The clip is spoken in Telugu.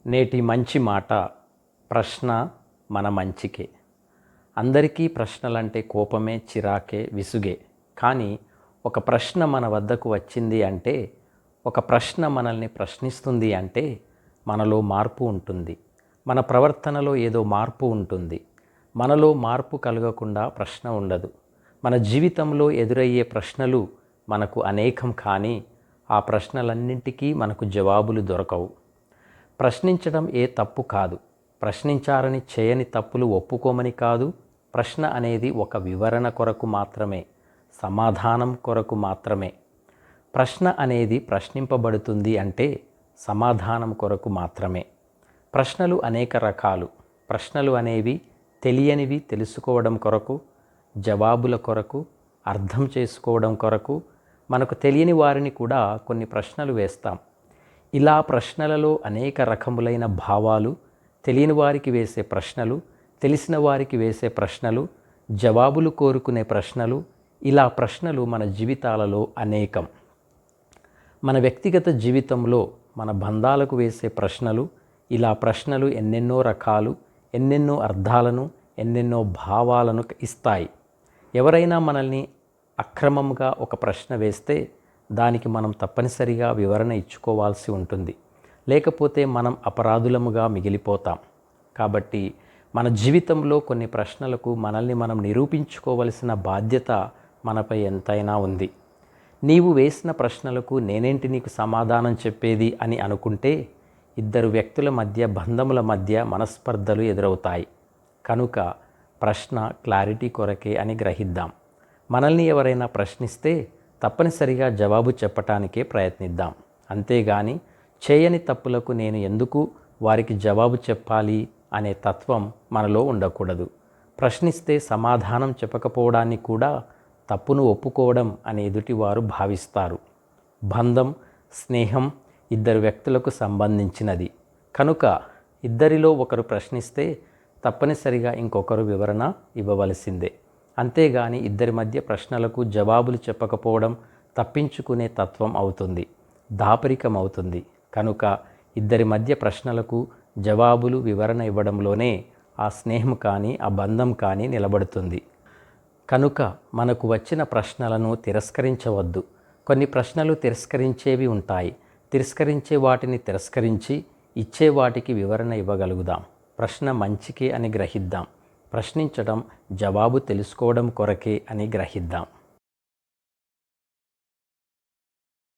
నేటి మంచి మాట ప్రశ్న మన మంచికే. అందరికీ ప్రశ్నలంటే కోపమే, చిరాకే, విసుగే. కానీ ఒక ప్రశ్న మన వద్దకు వచ్చింది అంటే, ఒక ప్రశ్న మనల్ని ప్రశ్నిస్తుంది అంటే మనలో మార్పు ఉంటుంది. మన ప్రవర్తనలో ఏదో మార్పు ఉంటుంది. మనలో మార్పు కలగకుండా ప్రశ్న ఉండదు. మన జీవితంలో ఎదురయ్యే ప్రశ్నలు మనకు అనేకం, కానీ ఆ ప్రశ్నలన్నింటికీ మనకు జవాబులు దొరకవు. ప్రశ్నించడం ఏ తప్పు కాదు. ప్రశ్నించారని చేయని తప్పులు ఒప్పుకోమని కాదు. ప్రశ్న అనేది ఒక వివరణ కొరకు మాత్రమే, సమాధానం కొరకు మాత్రమే. ప్రశ్న అనేది ప్రశ్నింపబడుతుంది అంటే సమాధానం కొరకు మాత్రమే. ప్రశ్నలు అనేక రకాలు. ప్రశ్నలు అనేవి తెలియనివి తెలుసుకోవడం కొరకు, జవాబుల కొరకు, అర్థం చేసుకోవడం కొరకు. మనకు తెలియని వారిని కూడా కొన్ని ప్రశ్నలు వేస్తాం. ఇలా ప్రశ్నలలో అనేక రకములైన భావాలు, తెలియని వారికి వేసే ప్రశ్నలు, తెలిసిన వారికి వేసే ప్రశ్నలు, జవాబులు కోరుకునే ప్రశ్నలు, ఇలా ప్రశ్నలు మన జీవితాలలో అనేకం. మన వ్యక్తిగత జీవితంలో మన బంధాలకు వేసే ప్రశ్నలు, ఇలా ప్రశ్నలు ఎన్నెన్నో రకాలు, ఎన్నెన్నో అర్థాలను, ఎన్నెన్నో భావాలను ఇస్తాయి. ఎవరైనా మనల్ని అక్రమంగా ఒక ప్రశ్న వేస్తే దానికి మనం తప్పనిసరిగా వివరణ ఇచ్చుకోవాల్సి ఉంటుంది. లేకపోతే మనం అపరాధులముగా మిగిలిపోతాం. కాబట్టి మన జీవితంలో కొన్ని ప్రశ్నలకు మనల్ని మనం నిరూపించుకోవలసిన బాధ్యత మనపై ఎంతైనా ఉంది. నీవు వేసిన ప్రశ్నలకు నేనేంటి నీకు సమాధానం చెప్పేది అని అనుకుంటే ఇద్దరు వ్యక్తుల మధ్య, బంధముల మధ్య మనస్పర్ధలు ఎదురవుతాయి. కనుక ప్రశ్న క్లారిటీ కొరకే అని గ్రహిద్దాం. మనల్ని ఎవరైనా ప్రశ్నిస్తే తప్పనిసరిగా జవాబు చెప్పటానికే ప్రయత్నిద్దాం. అంతేగాని చేయని తప్పులకు నేను ఎందుకు వారికి జవాబు చెప్పాలి అనే తత్వం మనలో ఉండకూడదు. ప్రశ్నిస్తే సమాధానం చెప్పకపోవడాన్ని కూడా తప్పును ఒప్పుకోవడం అని ఎదుటివారు భావిస్తారు. బంధం, స్నేహం ఇద్దరు వ్యక్తులకు సంబంధించినది. కనుక ఇద్దరిలో ఒకరు ప్రశ్నిస్తే తప్పనిసరిగా ఇంకొకరు వివరణ ఇవ్వవలసిందే. అంతేగాని ఇద్దరి మధ్య ప్రశ్నలకు జవాబులు చెప్పకపోవడం తప్పించుకునే తత్వం అవుతుంది, దాపరికం అవుతుంది. కనుక ఇద్దరి మధ్య ప్రశ్నలకు జవాబులు, వివరణ ఇవ్వడంలోనే ఆ స్నేహం కానీ, ఆ బంధం కానీ నిలబడుతుంది. కనుక మనకు వచ్చిన ప్రశ్నలను తిరస్కరించవద్దు. కొన్ని ప్రశ్నలు తిరస్కరించేవి ఉంటాయి. తిరస్కరించే వాటిని తిరస్కరించి ఇచ్చే వాటికి వివరణ ఇవ్వగలుగుదాం. ప్రశ్న మంచికే అని గ్రహిద్దాం. ప్రశ్నించడం జవాబు తెలుసుకోవడం కొరకే అని గ్రహిద్దాం.